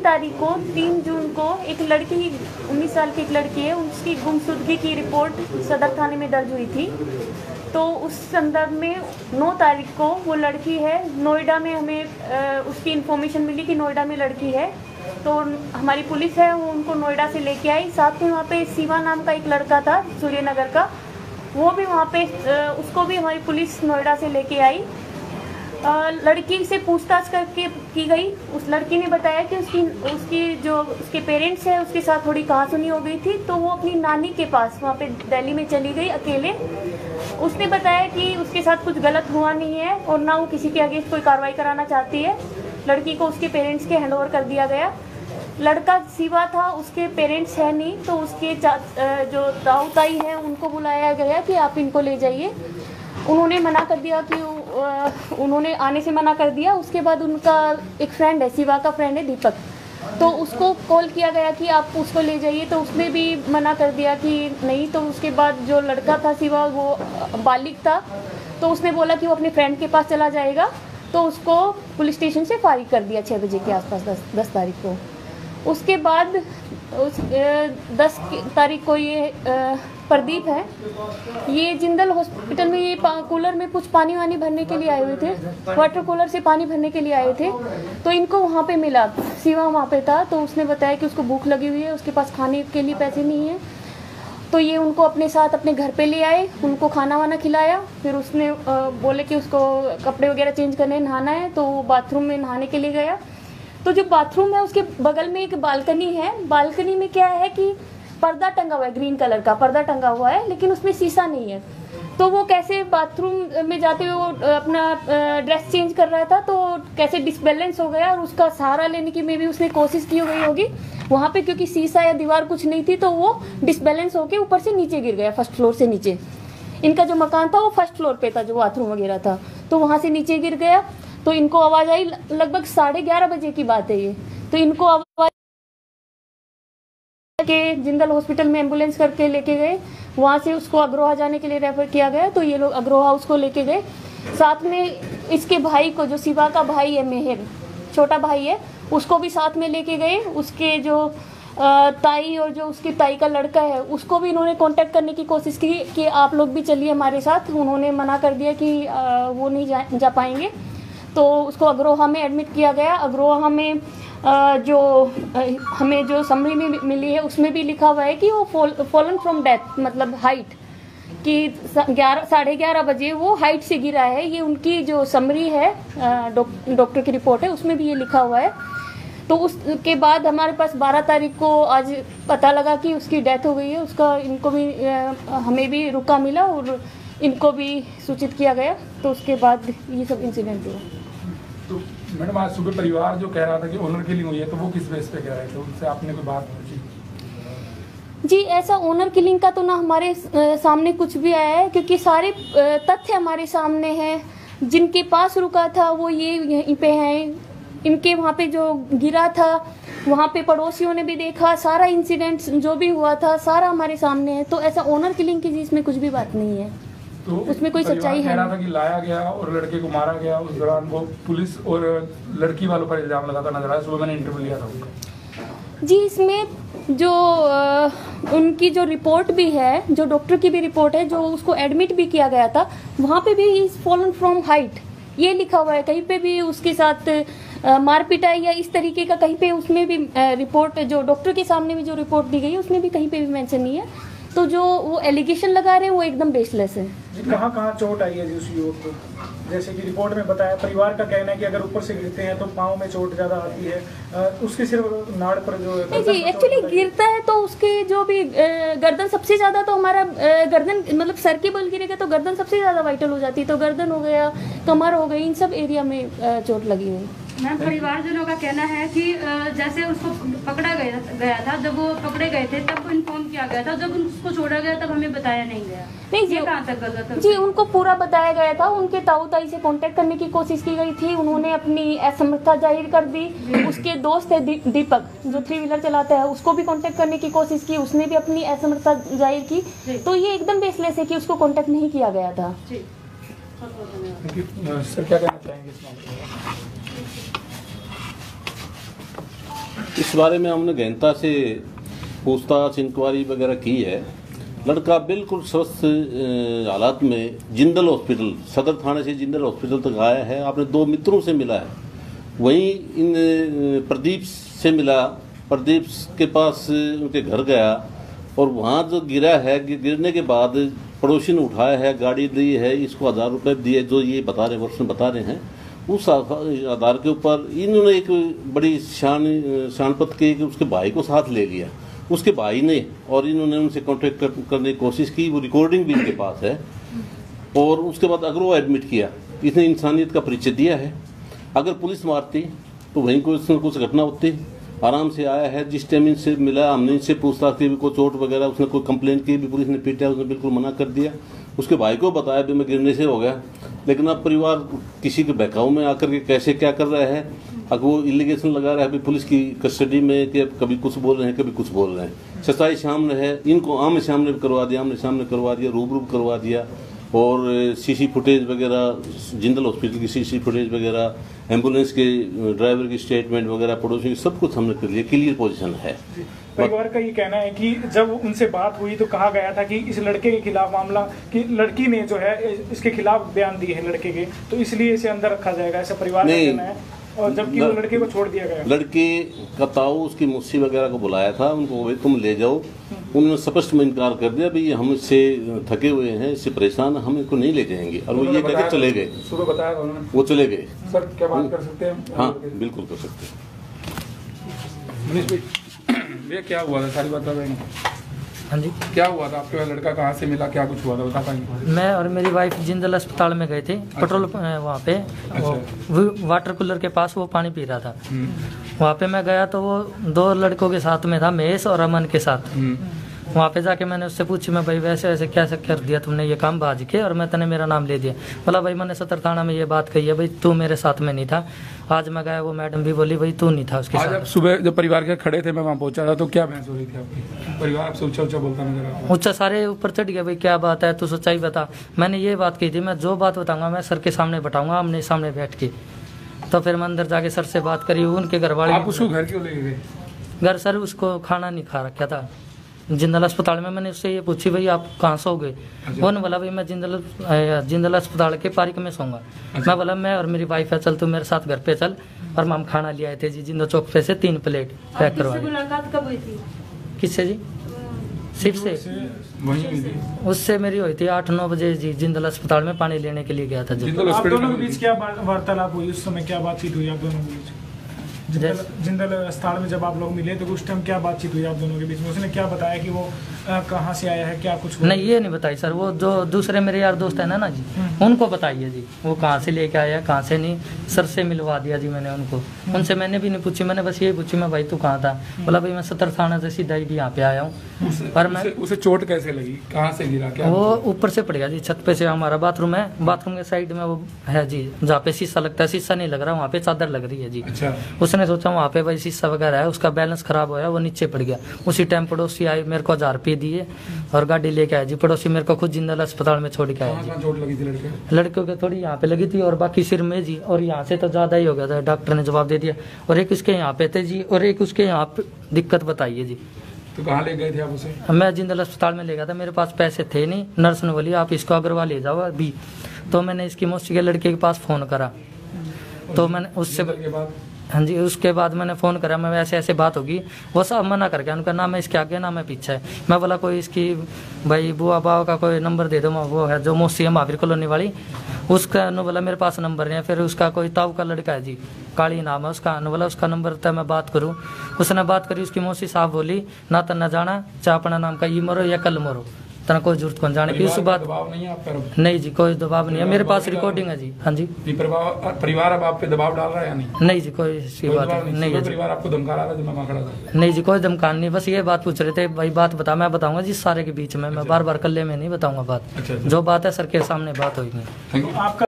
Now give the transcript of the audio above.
3 जून को एक लड़की 19 साल की एक लड़की है, उसकी गुमशुदगी की रिपोर्ट सदर थाने में दर्ज हुई थी। तो उस संदर्भ में 9 तारीख को वो लड़की है नोएडा में, हमें उसकी इन्फॉर्मेशन मिली कि नोएडा में लड़की है। तो हमारी पुलिस है वो उनको नोएडा से लेके आई। साथ में वहाँ पे शिवा नाम का एक लड़का था सूर्यनगर का, वो भी वहाँ पे उसको भी हमारी पुलिस नोएडा से लेके आई। लड़की से पूछताछ करके की गई। उस लड़की ने बताया कि उसकी जो उसके पेरेंट्स हैं उसके साथ थोड़ी कहासुनी हो गई थी, तो वो अपनी नानी के पास वहाँ पे दिल्ली में चली गई अकेले। उसने बताया कि उसके साथ कुछ गलत हुआ नहीं है और ना वो किसी के अगेंस्ट कोई कार्रवाई कराना चाहती है। लड़की को उसके पेरेंट्स के हैंडओवर कर दिया गया। लड़का शिवा था, उसके पेरेंट्स है नहीं, तो उसके जो ताऊ ताई हैं उनको बुलाया गया कि आप इनको ले जाइए। उन्होंने मना कर दिया कि उन्होंने आने से मना कर दिया। उसके बाद उनका एक फ्रेंड है, शिवा का फ्रेंड है दीपक, तो उसको कॉल किया गया कि आप उसको ले जाइए, तो उसने भी मना कर दिया कि नहीं। तो उसके बाद जो लड़का था शिवा, वो बालिग था, तो उसने बोला कि वो अपने फ्रेंड के पास चला जाएगा। तो उसको पुलिस स्टेशन से फारिग कर दिया 6 बजे के आसपास 10 तारीख को। उसके बाद 10 तारीख को ये प्रदीप है, ये जिंदल हॉस्पिटल में ये कूलर में कुछ पानी वानी भरने के लिए आए हुए थे, वाटर कूलर से पानी भरने के लिए आए थे। तो इनको वहाँ पे मिला, शिवा वहाँ पे था, तो उसने बताया कि उसको भूख लगी हुई है, उसके पास खाने के लिए पैसे नहीं है। तो ये उनको अपने साथ अपने घर पे ले आए, उनको खाना वाना खिलाया। फिर उसने बोले कि उसको कपड़े वगैरह चेंज करने नहाना है, तो वो बाथरूम में नहाने के लिए गया। तो जो बाथरूम है उसके बगल में एक बालकनी है। बालकनी में क्या है कि पर्दा टंगा हुआ है, ग्रीन कलर का पर्दा टंगा हुआ है, लेकिन उसमें शीशा नहीं है। तो वो कैसे बाथरूम में जाते हुए वो अपना ड्रेस चेंज कर रहा था, तो कैसे डिसबैलेंस हो गया और उसका सहारा लेने की में भी उसने कोशिश की गई होगी वहाँ पे, क्योंकि शीशा या दीवार कुछ नहीं थी, तो वो डिसबैलेंस होके ऊपर से नीचे गिर गया, फर्स्ट फ्लोर से नीचे। इनका जो मकान था वो फर्स्ट फ्लोर पे था, जो बाथरूम वगैरह था, तो वहाँ से नीचे गिर गया। तो इनको आवाज़ आई, लगभग 11:30 बजे की बात है ये। तो इनको आवाज़ के जिंदल हॉस्पिटल में एम्बुलेंस करके लेके गए। वहाँ से उसको अग्रोहा जाने के लिए रेफर किया गया, तो ये लोग अग्रोहा उसको लेके गए। साथ में इसके भाई को, जो शिवा का भाई है मेहर, छोटा भाई है, उसको भी साथ में लेके गए। उसके जो ताई और जो उसकी ताई का लड़का है, उसको भी इन्होंने कांटेक्ट करने की कोशिश की कि आप लोग भी चलिए हमारे साथ। उन्होंने मना कर दिया कि वो नहीं जा पाएंगे। तो उसको अग्रोहा में एडमिट किया गया। अग्रोहा में जो हमें जो समरी में मिली है उसमें भी लिखा हुआ है कि वो फॉलन फ्रॉम डेथ, मतलब हाइट कि 11:30 बजे वो हाइट से गिरा है। ये उनकी जो समरी है, डॉक्टर की रिपोर्ट है, उसमें भी ये लिखा हुआ है। तो उसके बाद हमारे पास 12 तारीख को आज पता लगा कि उसकी डेथ हो गई है। उसका इनको भी हमें भी रुका मिला और इनको भी सूचित किया गया। तो उसके बाद ये सब इंसिडेंट हुआ। तो मैडम, आज सुबह परिवार जो कह रहा था कि ऑनर किलिंग हुई है, तो वो किस बेस पे कह रहे थे? उनसे आपने कोई बात पूछी? जी, ऐसा ऑनर किलिंग का तो ना हमारे सामने कुछ भी आया है, क्योंकि सारे तथ्य हमारे सामने हैं। जिनके पास रुका था वो ये यहीं पे हैं। इनके वहाँ पे जो गिरा था वहाँ पे पड़ोसियों ने भी देखा। सारा इंसिडेंट जो भी हुआ था सारा हमारे सामने है। तो ऐसा ऑनर किलिंग की जिसमें कुछ भी बात नहीं है, तो उसमें कोई सच्चाई है। कह रहा था कि लाया गया और लड़के को मारा गया। उस दौरान वो पुलिस और लड़की वालों पर इल्जाम लगाता नजर आया। सुबह मैंने इंटरव्यू लिया था उनका। जी, इसमें जो उनकी जो रिपोर्ट भी है, जो डॉक्टर की भी रिपोर्ट है, जो उसको एडमिट भी किया गया था, वहाँ पे भी इज फॉलन फ्रॉम हाइट ये लिखा हुआ है। कहीं पे भी उसके साथ मार पिटाई या इस तरीके का कहीं पे उसमें भी रिपोर्ट, जो डॉक्टर के सामने भी जो रिपोर्ट दी गई है उसमें भी कहीं पे भी मेंशन नहीं है। तो जो वो एलिगेशन लगा रहे हैं वो एकदम बेसलेस है। कहाँ कहाँ चोट आई है जी उस युवक को? जैसे कि रिपोर्ट में बताया, परिवार का कहना है कि अगर ऊपर से गिरते हैं तो पाँव में चोट ज़्यादा आती है। उसके सिर्फ नाड़ पर जो नहीं जी, एक्चुअली गिरता है तो उसके जो भी गर्दन सबसे ज़्यादा, तो हमारा गर्दन मतलब सर के बल गिरेगा तो गर्दन सबसे ज़्यादा वाइटल हो जाती है। तो गर्दन हो गया, कमर हो गई, इन सब एरिया में चोट लगी हुई। मैम, परिवारजनों का कहना है कि जैसे उसको पकड़ा गया था, जब वो पकड़े गए थे तब इन्फॉर्म किया गया था, जब उसको छोड़ा गया तब हमें बताया नहीं गया। नहीं जी, कहाँ तक गलत है? जी, उनको पूरा बताया गया था। उनके ताऊ ताई से कांटेक्ट करने की कोशिश की गई थी, उन्होंने अपनी असमर्थता जाहिर कर दी। उसके दोस्त है दीपक, जो 3 व्हीलर चलाता है, उसको भी कांटेक्ट करने की कोशिश की, उसने भी अपनी असमर्थता जाहिर की। तो ये एकदम बेसलेस है कि उसको कांटेक्ट नहीं किया गया था। सर क्या कहना चाहेंगे इस मामले में? इस बारे में हमने गहनता से पूछताछ इंक्वायरी वगैरह की है। लड़का बिल्कुल स्वस्थ हालात में जिंदल हॉस्पिटल, सदर थाने से जिंदल हॉस्पिटल तक आया है। आपने 2 मित्रों से मिला है, वहीं इन प्रदीप से मिला, प्रदीप के पास उनके घर गया और वहाँ जो गिरा है, गिरने के बाद पड़ोसी ने उठाया है, गाड़ी दी है, इसको 1000 रुपये दिए, जो ये बता रहे वर्ष में बता रहे हैं। उस आधार के ऊपर इन्होंने एक बड़ी शानपत की कि उसके भाई को साथ ले लिया। उसके भाई ने और इन्होंने उनसे कांटेक्ट करने की कोशिश की, वो रिकॉर्डिंग भी इनके पास है। और उसके बाद अगर वो एडमिट किया, इसने इंसानियत का परिचय दिया है। अगर पुलिस मारती तो वहीं कुछ घटना होती। आराम से आया है, जिस टाइम इनसे मिला हमने इनसे पूछताछ की, भी कोई चोट वगैरह उसने कोई कंप्लेंट की भी, पुलिस ने पीटा, उसने बिल्कुल मना कर दिया। उसके भाई को बताया भी मैं गिरने से हो गया, लेकिन अब परिवार किसी के बहकाव में आकर के कैसे क्या कर रहा है। अब वो इलीगेशन लगा रहा है अभी पुलिस की कस्टडी में कि कभी कुछ बोल रहे हैं, कभी कुछ बोल रहे हैं। सच्चाई सामने है, इनको आमने सामने करवा दिया, रूबरू करवा दिया। और सीसी फुटेज वगैरह, जिंदल हॉस्पिटल की सीसी फुटेज वगैरह, एम्बुलेंस के ड्राइवर की स्टेटमेंट वगैरह, पड़ोसी की सब कुछ हमने कर लिया। क्लियर पोजीशन है। परिवार का ये कहना है कि जब उनसे बात हुई तो कहा गया था कि इस लड़के के खिलाफ मामला, कि लड़की ने जो है इसके खिलाफ बयान दिए हैं लड़के के, तो इसलिए इसे अंदर रखा जाएगा, ऐसा परिवार का कहना है। और जबकि वो लड़के को छोड़ दिया गया। लड़की का ताऊ उसकी मुस्सी वगैरह को बुलाया था, उनको भाई तुम ले जाओ। उन्होंने स्पष्ट में इनकार कर दिया, भाई हम इससे थके हुए हैं, इससे परेशान, हम इनको नहीं ले जाएंगे। और वो ये कहकर चले गए। सुबह बताया उन्होंने, वो चले गए। सर क्या बात कर सकते हैं? हाँ बिल्कुल कर सकते हैं। मनीष भाई, ये क्या हुआ था, सारी बात बताएंगे? हाँ जी, क्या हुआ था? आपके लड़का कहाँ से मिला, क्या कुछ हुआ था, बता पाएंगे? मैं और मेरी वाइफ जिंदल अस्पताल में गए थे। पेट्रोल वहाँ पे वो वाटर कूलर के पास वो पानी पी रहा था। वहाँ पे मैं गया तो वो 2 लड़कों के साथ में था, महेश और अमन के साथ। वहाँ पे जाके मैंने उससे पूछी, मैं भाई वैसे वैसे कैसे कर दिया तुमने ये काम बाज के, और मैं तने मेरा नाम ले दिया। बोला भाई मैंने सदर थाना में ये बात कही है, भाई तू मेरे साथ में नहीं था। आज मैं गया, वो मैडम भी बोली भाई तू नहीं था उसके साथ। सुबह जब परिवार के खड़े थे, मैं वहाँ पहुंचा था, तो क्या बहस हो रही थी आपकी? परिवार आपसे ऊंचा ऊंचा बोलता नजर आ रहा? ऊंचा सारे ऊपर चढ़ गया, भाई क्या बात है, तू सच्चाई बता। मैंने ये बात कही थी, मैं जो बात बताऊंगा मैं सर के सामने बताऊंगा, आमने सामने बैठ के। तो फिर मैं अंदर जाके सर से बात करी, उनके घर वाले। आप उसको घर क्यों ले गए? घर सर उसको खाना नहीं खा रखा था जिंदल अस्पताल में। मैंने उससे ये पूछी भाई आप कहाँ सो गए? वो ने बोला भाई मैं जिंदल अस्पताल के पार्क में सोऊंगा। मैं बोला मैं और मेरी वाइफ है, चल तू मेरे साथ घर पे चल। और हम खाना ले आए थे जी जिंदल चौक पे से 3 प्लेट पैक करवा। मुलाकात कब हुई थी? किससे जी? शिव से? उससे मेरी हुई थी 8-9 बजे जी, जिंदल अस्पताल में पानी लेने के लिए गया था जी। आप दोनों के बीच क्या वार्तालाप हुई उस समय, क्या बातचीत हुई आप दोनों के बीच? जिंदल अस्पताल में जब आप लोग मिले तो उस टाइम क्या बातचीत हुई आप दोनों के बीच में? उसने क्या बताया कि वो कहाँ से आया है, क्या कुछ हुआ? नहीं ये नहीं बताई सर, वो जो दूसरे मेरे यार दोस्त है ना जी, उनको बताइए जी वो कहाँ से लेके आया, कहाँ से नहीं। सर से मिलवा दिया जी मैंने उनको। उनसे मैंने भी नहीं पूछी, मैंने बस ये पूछी मैं भाई तू कहाँ था? बोला भाई मैं सदर थाना से सीधा ही यहाँ पे आया हूँ। पर मैं उसे चोट कैसे लगी, कहाँ से गिरा, क्या? वो ऊपर से पड़ गया जी, छत पे से। हमारा बाथरूम है, बाथरूम के साइड में वो है जी जहाँ पे शीशा लगता है, शीशा नहीं लग रहा, वहाँ पे चादर लग रही है जी। अच्छा। उसने सोचा वहाँ पे भाई शीशा वगैरह है, उसका बैलेंस खराब होया, वो नीचे पड़ गया। उसी टाइम पड़ोसी आई, मेरे को 1000 रुपये दिए और गाड़ी लेके आया जी। पड़ोसी मेरे को खुद जिंदल अस्पताल में छोड़ के आया जी। चोट लगी थी लड़कियों के थोड़ी यहाँ पे लगी थी और बाकी सिर में जी, और यहाँ से तो ज्यादा ही हो गया था, डॉक्टर ने जवाब दे दिया। और एक उसके यहाँ पे थे जी, और एक उसके यहाँ पे दिक्कत बताइए जी। तो कहाँ ले गए थे आप उसे? मैं जिंदल अस्पताल में ले गया था, मेरे पास पैसे थे नहीं। नर्स ने बोली आप इसको अग्रवाल ले जाओ अभी। तो मैंने इसकी मौसी के लड़के के पास फोन करा, तो मैंने उससे हाँ जी उसके बाद मैंने फ़ोन करा, मैं ऐसे ऐसे बात होगी। वो सब मना कर गया, उनका नाम है इसके आगे, नाम है पीछे। मैं बोला कोई इसकी भाई बुआ बाव का कोई नंबर दे दो, वो है जो मौसी है महावीर कॉलोनी वाली, उसका ने बोला मेरे पास नंबर नहीं है। फिर उसका कोई ताऊ का लड़का है जी, काली नाम है उसका, ने बोला उसका नंबर था मैं बात करूँ। उसने बात करी, उसकी मौसी साहब बोली ना तो न जाना चाहे अपना नाम का ये मरो या कल मरो, तना कोई जरूरत कौन जाने की। उस बात नहीं जी कोई दबाव नहीं है, मेरे पास रिकॉर्डिंग है जी। हाँ जी परिवार अब आप पे दबाव डाल रहा है या नहीं? नहीं जी कोई सी बात नहीं है। परिवार आपको धमका रहा था जब मैं खड़ा था? नहीं जी कोई धमकान नहीं, बस ये बात पूछ रहे थे भाई बात बता। मैं बताऊंगा जी सारे के बीच में, मैं बार बार कल्ले में नहीं बताऊंगा बात। जो बात है सर के सामने बात होगी। आपका